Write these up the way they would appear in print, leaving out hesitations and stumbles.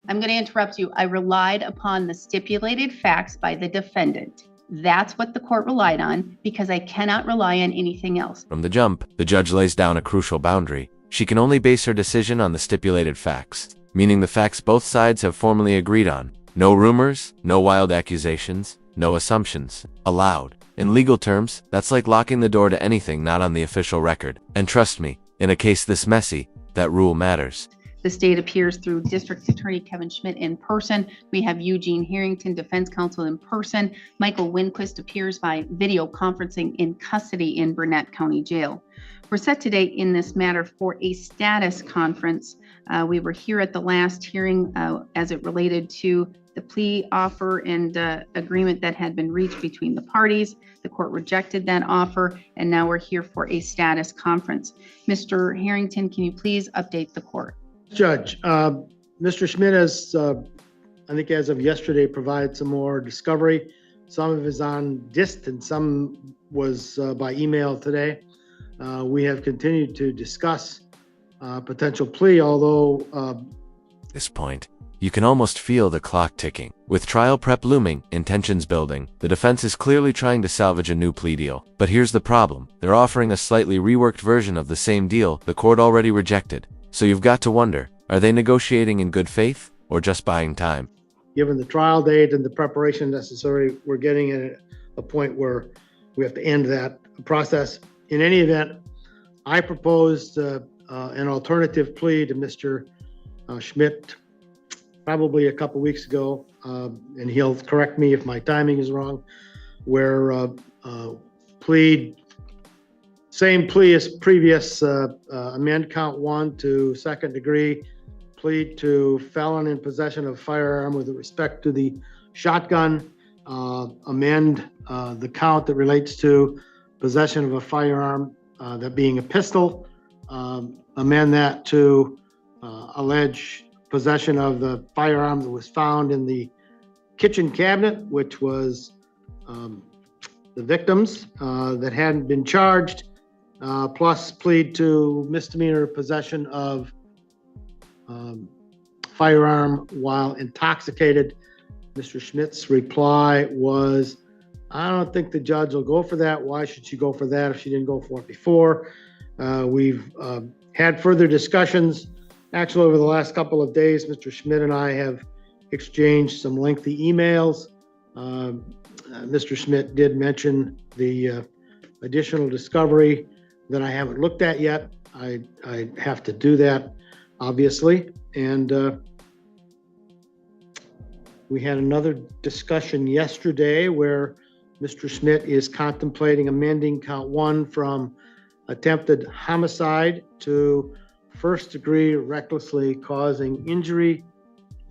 I'm going to interrupt you. I relied upon the stipulated facts by the defendant. That's what the court relied on because I cannot rely on anything else. From the jump, the judge lays down a crucial boundary. She can only base her decision on the stipulated facts, meaning the facts both sides have formally agreed on. No rumors, no wild accusations, no assumptions allowed. In legal terms, that's like locking the door to anything not on the official record. And trust me, in a case this messy, that rule matters. The state appears through District Attorney Kevin Schmidt in person. We have Eugene Harrington, defense counsel, in person. Michael Winquist appears by video conferencing in custody in Burnett County Jail. We're set today in this matter for a status conference. We were here at the last hearing as it related to the plea offer and agreement that had been reached between the parties. The court rejected that offer, and now we're here for a status conference. Mr. Harrington, can you please update the court? Judge, Mr. Schmidt has, I think as of yesterday, provided some more discovery. Some of it is on disc and some was by email today. We have continued to discuss potential plea, although At this point, you can almost feel the clock ticking. With trial prep looming, intentions building, the defense is clearly trying to salvage a new plea deal. But here's the problem. They're offering a slightly reworked version of the same deal the court already rejected. So you've got to wonder, are they negotiating in good faith or just buying time? given the trial date and the preparation necessary, we're getting at a point where we have to end that process. In any event, I proposed an alternative plea to Mr. Schmidt probably a couple weeks ago, and he'll correct me if my timing is wrong, where same plea as previous, amend count 1 to second degree, plead to felon in possession of firearm with respect to the shotgun, amend the count that relates to possession of a firearm, that being a pistol, amend that to allege possession of the firearm that was found in the kitchen cabinet, which was the victim's, that hadn't been charged, plus plead to misdemeanor possession of firearm while intoxicated. Mr. Schmidt's reply was, I don't think the judge will go for that. Why should she go for that if she didn't go for it before? We've had further discussions. Actually, over the last couple of days, Mr. Schmidt and I have exchanged some lengthy emails. Mr. Schmidt did mention the additional discovery that I haven't looked at yet. I have to do that, obviously. And we had another discussion yesterday where Mr. Schmidt is contemplating amending count 1 from attempted homicide to first degree recklessly causing injury.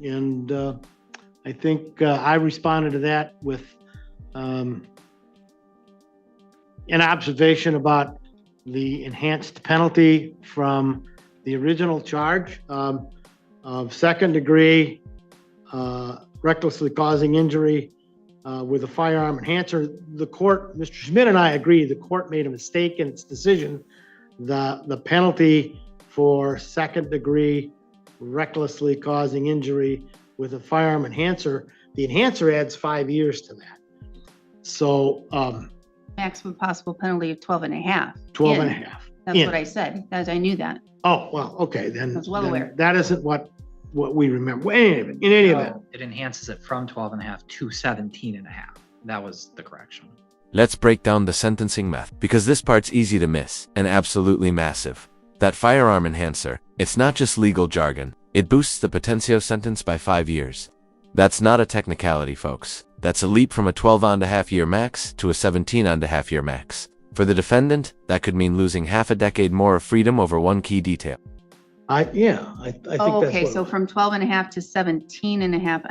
And I think I responded to that with an observation about the enhanced penalty from the original charge of second degree recklessly causing injury with a firearm enhancer. The court, Mr. Schmidt and I agree, the court made a mistake in its decision. The penalty for second degree recklessly causing injury with a firearm enhancer, the enhancer adds 5 years to that. So Maximum possible penalty of 12 and a half. 12 and a half. That's what I said, as I knew that. Oh, well, okay, then. I was well then aware. That isn't what we remember. In any event. It enhances it from 12 and a half to 17 and a half. That was the correction. Let's break down the sentencing math, because this part's easy to miss and absolutely massive. That firearm enhancer, it's not just legal jargon. It boosts the potentio sentence by 5 years. That's not a technicality, folks. That's a leap from a 12.5 year max to a 17.5 year max. For the defendant, that could mean losing half a decade more of freedom over one key detail. I think that's Okay, what- so from 12 and a half to 17 and a half,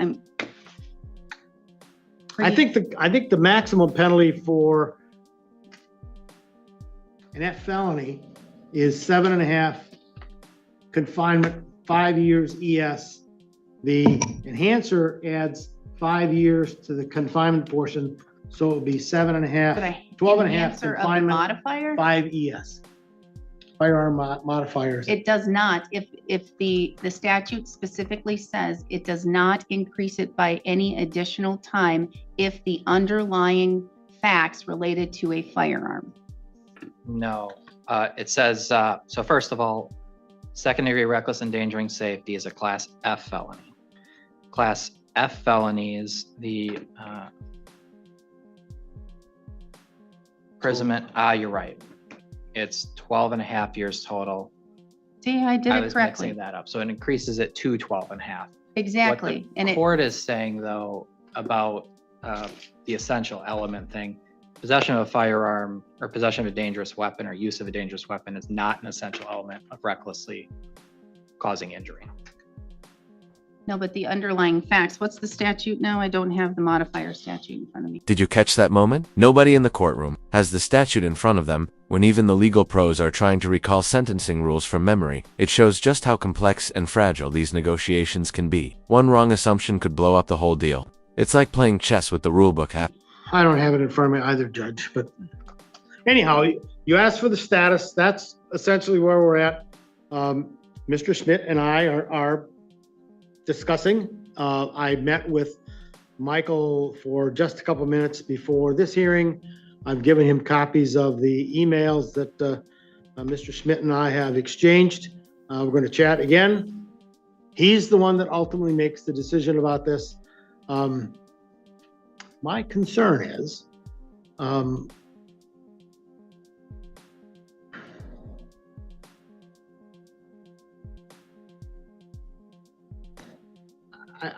I think the maximum penalty for an F felony is 7.5 confinement, 5 years ES. The enhancer adds 5 years to the confinement portion, so it would be 7.5, 12 and a half Enhancer of the confinement, modifier? 5 ES. firearm modifiers. It does not. If the statute specifically says it does not increase it by any additional time if the underlying facts related to a firearm. No, it says, so first of all, second-degree reckless endangering safety is a Class F felony. Class F felonies, the imprisonment, you're right. It's 12 and a half years total. See, I did I it was correctly. mixing that up. So it increases it to 12 and a half. Exactly. What And the it, court is saying, though, about the essential element thing, possession of a firearm or possession of a dangerous weapon or use of a dangerous weapon is not an essential element of recklessly causing injury. no, but the underlying facts, what's the statute now? I don't have the modifier statute in front of me. Did you catch that moment? Nobody in the courtroom has the statute in front of them when even the legal pros are trying to recall sentencing rules from memory. It shows just how complex and fragile these negotiations can be. One wrong assumption could blow up the whole deal. It's like playing chess with the rulebook app. I don't have it in front of me either, Judge, but anyhow, you asked for the status. That's essentially where we're at. Mr. Schmidt and I are discussing. I met with Michael for just a couple minutes before this hearing. I've given him copies of the emails that Mr. Schmidt and I have exchanged. We're going to chat again. He's the one that ultimately makes the decision about this. My concern is,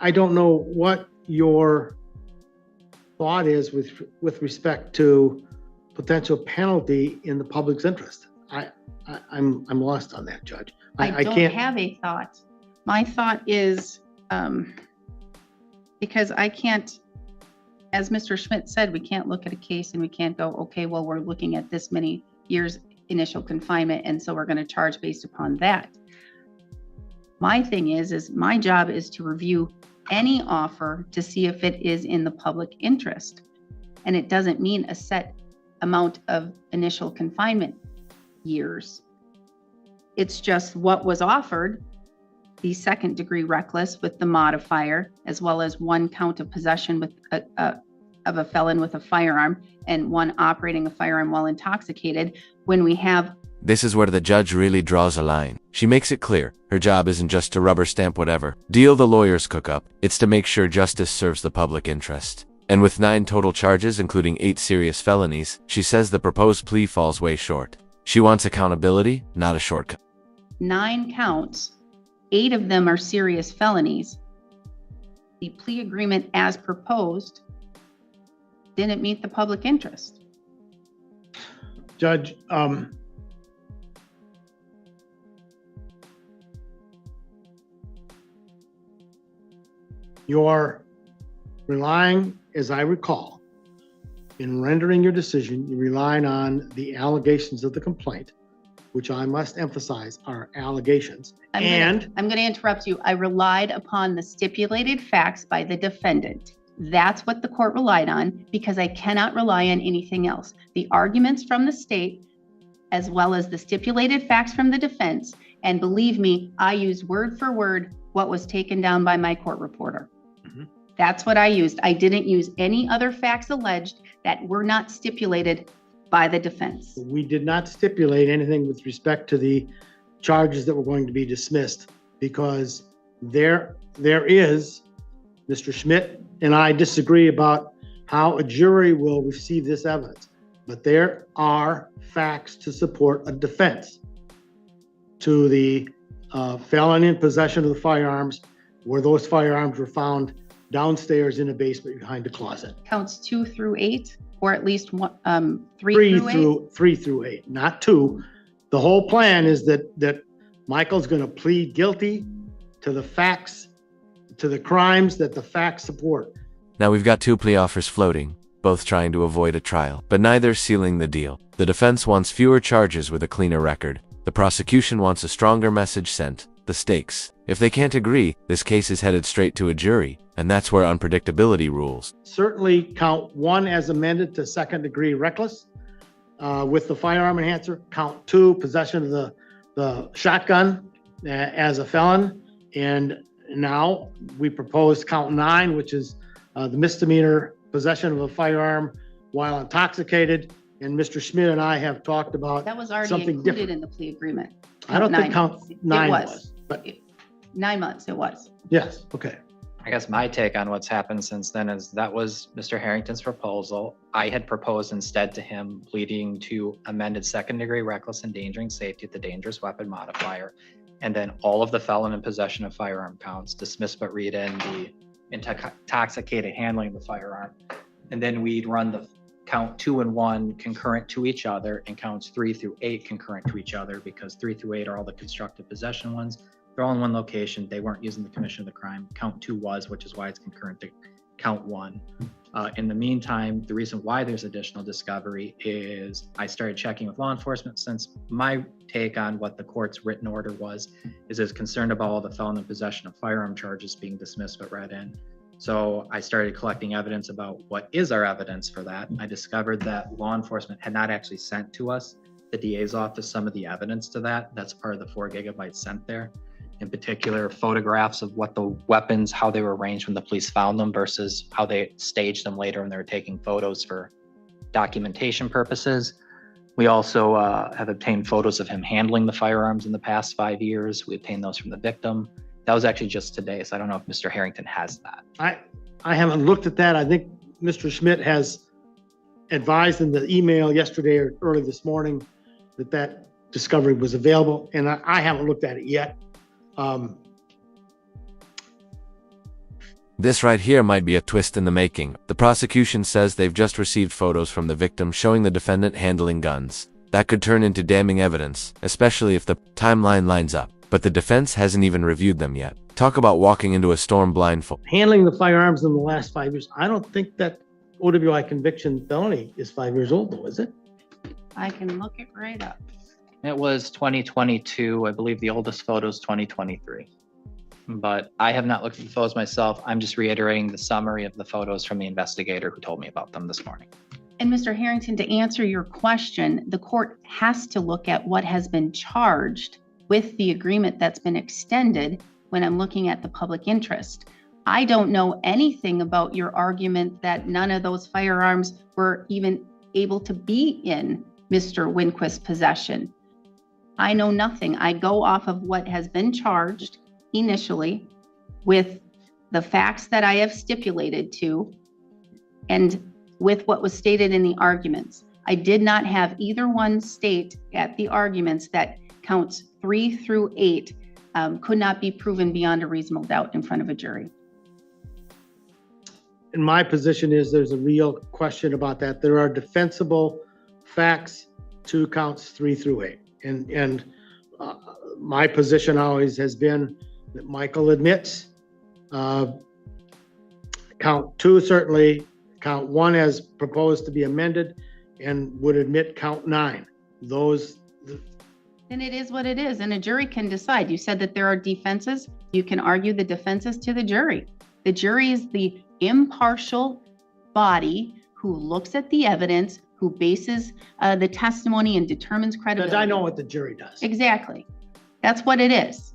I don't know what your thought is with respect to potential penalty in the public's interest. I'm lost on that, Judge. I don't can't. have a thought. My thought is, because I can't, as Mr. Schmidt said, we can't look at a case and we can't go, okay, well, we're looking at this many years initial confinement, and so we're going to charge based upon that. My thing is my job is to review any offer to see if it is in the public interest. And it doesn't mean a set amount of initial confinement years. It's just what was offered, the second degree reckless with the modifier, as well as one count of possession with of a felon with a firearm and one operating a firearm while intoxicated. When we have This is where the judge really draws a line. She makes it clear her job isn't just to rubber stamp whatever deal the lawyers cook up, it's to make sure justice serves the public interest. And with 9 total charges, including 8 serious felonies, she says the proposed plea falls way short. She wants accountability, not a shortcut. 9 counts, 8 of them are serious felonies. The plea agreement as proposed didn't meet the public interest. Judge, you're relying, as I recall, in rendering your decision, you're relying on the allegations of the complaint, which I must emphasize are allegations. I'm going to interrupt you. I relied upon the stipulated facts by the defendant. That's what the court relied on, because I cannot rely on anything else. The arguments from the state, as well as the stipulated facts from the defense, and believe me, I used word for word what was taken down by my court reporter. That's what I used. I didn't use any other facts alleged that were not stipulated by the defense. We did not stipulate anything with respect to the charges that were going to be dismissed, because there is, Mr. Schmidt and I disagree about how a jury will receive this evidence, but there are facts to support a defense to the felon in possession of the firearms, where those firearms were found downstairs in a basement behind a closet. Counts 2 through 8, or at least 3 through 8? 3 through 8, not 2. The whole plan is that Michael's going to plead guilty to the facts, to the crimes that the facts support. Now we've got 2 plea offers floating, both trying to avoid a trial, but neither sealing the deal. The defense wants fewer charges with a cleaner record. The prosecution wants a stronger message sent, the stakes. If they can't agree, this case is headed straight to a jury, and that's where unpredictability rules. Certainly count 1 as amended to second degree reckless. with the firearm enhancer. Count 2, possession of the shotgun as a felon. And now we propose count 9, which is the misdemeanor possession of a firearm while intoxicated. And Mr. Schmidt and I have talked about That was already something included different. in the plea agreement. I don't think Nine. count 9 It was, but 9 months, it was. yes, okay. I guess my take on what's happened since then is that was Mr. Harrington's proposal. I had proposed instead to him pleading to amended second-degree reckless endangering safety at the dangerous weapon modifier, and then all of the felon in possession of firearm counts, dismiss but read in the intoxicated handling of the firearm. And then we'd run the count 2 and 1 concurrent to each other, and counts 3 through 8 concurrent to each other, because 3 through 8 are all the constructive possession ones. They're all in one location. They weren't using the commission of the crime. Count 2 was, which is why it's concurrent to count 1. In the meantime, the reason why there's additional discovery is I started checking with law enforcement, since my take on what the court's written order was is it's concerned about all the felon in possession of firearm charges being dismissed but read in. So I started collecting evidence about what is our evidence for that. I discovered that law enforcement had not actually sent to us, the DA's office, some of the evidence to that. That's part of the 4 gigabytes sent there. In particular, photographs of what the weapons, how they were arranged when the police found them versus how they staged them later when they were taking photos for documentation purposes. We also have obtained photos of him handling the firearms in the past 5 years. We obtained those from the victim. That was actually just today, so I don't know if Mr. Harrington has that. I haven't looked at that. I think Mr. Schmidt has advised in the email yesterday or early this morning that discovery was available, and I haven't looked at it yet. This right here might be a twist in the making. The prosecution says they've just received photos from the victim showing the defendant handling guns. That could turn into damning evidence, especially if the timeline lines up. But the defense hasn't even reviewed them yet. Talk about walking into a storm blindfold. Handling the firearms in the last 5 years, I don't think that OWI conviction felony is 5 years old though, is it? I can look it right up. It was 2022. I believe the oldest photo is 2023. But I have not looked at the photos myself. I'm just reiterating the summary of the photos from the investigator who told me about them this morning. And Mr. Harrington, to answer your question, the court has to look at what has been charged with the agreement that's been extended when I'm looking at the public interest. I don't know anything about your argument that none of those firearms were even able to be in Mr. Winquist's possession. I know nothing. I go off of what has been charged initially with the facts that I have stipulated to and with what was stated in the arguments. I did not have either one state at the arguments that counts 3 through 8 could not be proven beyond a reasonable doubt in front of a jury. And my position is there's a real question about that. There are defensible facts to counts 3 through 8. And my position always has been that Michael admits count 2 certainly, count 1 as proposed to be amended, and would admit count 9. Those. Then it is what it is, and a jury can decide. You said that there are defenses. You can argue the defenses to the jury. The jury is the impartial body who looks at the evidence, who bases the testimony and determines credibility. I know what the jury does. Exactly. That's what it is.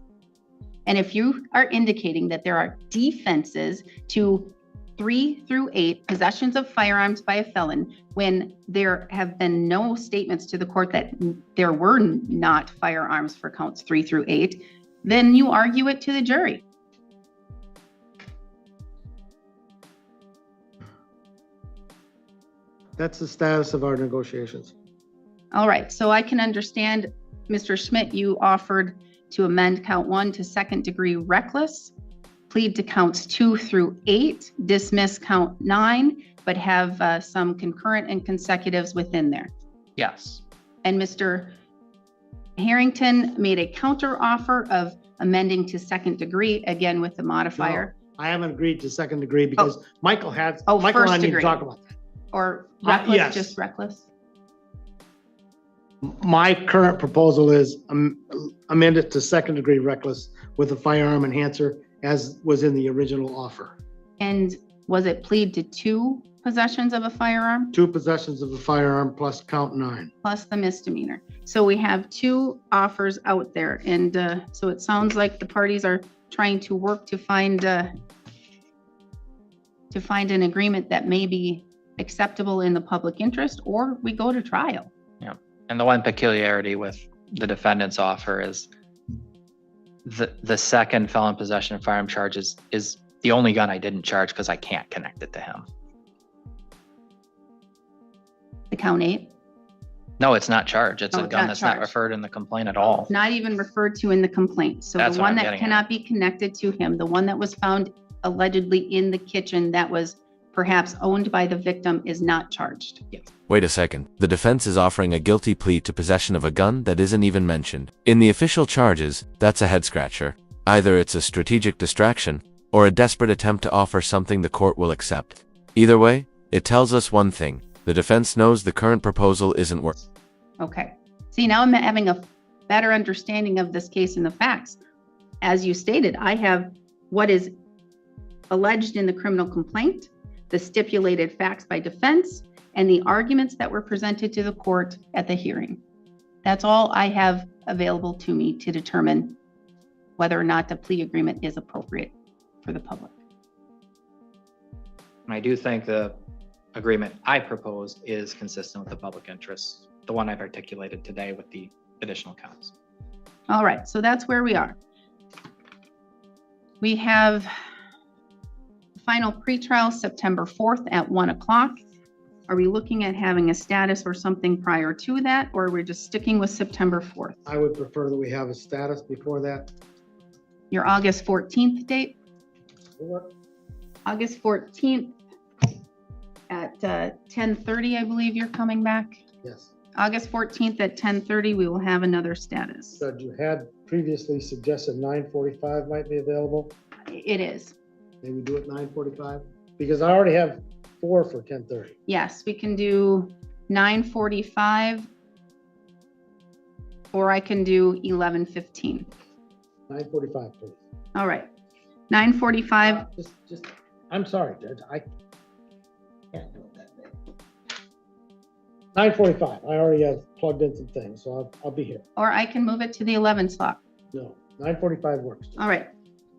And if you are indicating that there are defenses to 3 through 8 possessions of firearms by a felon, when there have been no statements to the court that there were not firearms for counts 3 through 8, then you argue it to the jury. That's the status of our negotiations. All right, so I can understand, Mr. Schmidt, you offered to amend count 1 to second-degree reckless, plead to counts 2 through 8, dismiss count 9, but have some concurrent and consecutives within there. Yes. And Mr. Harrington made a counter offer of amending to second degree, again with the modifier. No, I haven't agreed to second degree because Michael had, Oh, Michael and I first need to degree. talk about that. Or reckless, yes. just reckless? My current proposal is amend it to second degree reckless with a firearm enhancer as was in the original offer. And was it plead to 2 possessions of a firearm 2 possessions of a firearm plus count 9. plus the misdemeanor. So we have 2 offers out there, and so it sounds like the parties are trying to work to find an agreement that may be acceptable in the public interest, or we go to trial. Yeah. And the one peculiarity with the defendant's offer is the second felon possession of firearm charges is the only gun I didn't charge because I can't connect it to him. The count 8, No, it's not charged. It's Oh, a it's gun not that's not charged. referred in the complaint at all. not even referred to in the complaint. So That's the what one I'm that getting at. cannot be connected to him, the one that was found allegedly in the kitchen that was perhaps owned by the victim, is not charged. Wait a second. The defense is offering a guilty plea to possession of a gun that isn't even mentioned in the official charges. That's a head scratcher. Either it's a strategic distraction or a desperate attempt to offer something the court will accept. Either way, it tells us one thing. The defense knows the current proposal isn't working. Okay. See, now I'm having a better understanding of this case and the facts. As you stated, I have what is alleged in the criminal complaint, the stipulated facts by defense, and the arguments that were presented to the court at the hearing. That's all I have available to me to determine whether or not the plea agreement is appropriate for the public. And I do think the agreement I proposed is consistent with the public interest, the one I've articulated today with the additional counts. All right, so that's where we are. We have final pretrial September 4th at 1 o'clock. Are we looking at having a status or something prior to that, or we're just sticking with September 4th? I would prefer that we have a status before that. Your August 14th date? Or August 14th at 10:30, I believe you're coming back. yes. August 14th at 10:30, we will have another status. So you had previously suggested 9:45 might be available. It is. Maybe do it 9:45? Because I already have 4 for 10:30. Yes, we can do 9:45, or I can do 11:15. 9:45, please. All right, 9:45. Just, I'm sorry, Judge, I can't do it that day. 9:45, I already have plugged in some things, so I'll be here. Or I can move it to the 11 slot. No, 9:45 works. All right,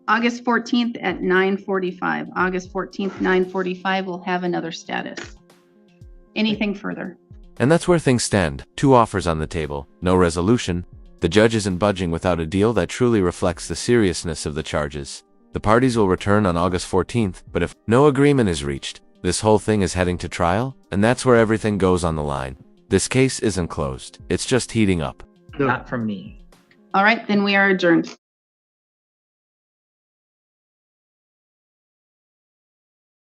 August 14th at 9:45. August 14th, 9:45, we'll have another status. Anything further? And that's where things stand. 2 offers on the table, no resolution. The judge isn't budging without a deal that truly reflects the seriousness of the charges. The parties will return on August 14th, but if no agreement is reached, this whole thing is heading to trial, and that's where everything goes on the line. This case isn't closed. It's just heating up. No. Not from me. All right, then we are adjourned.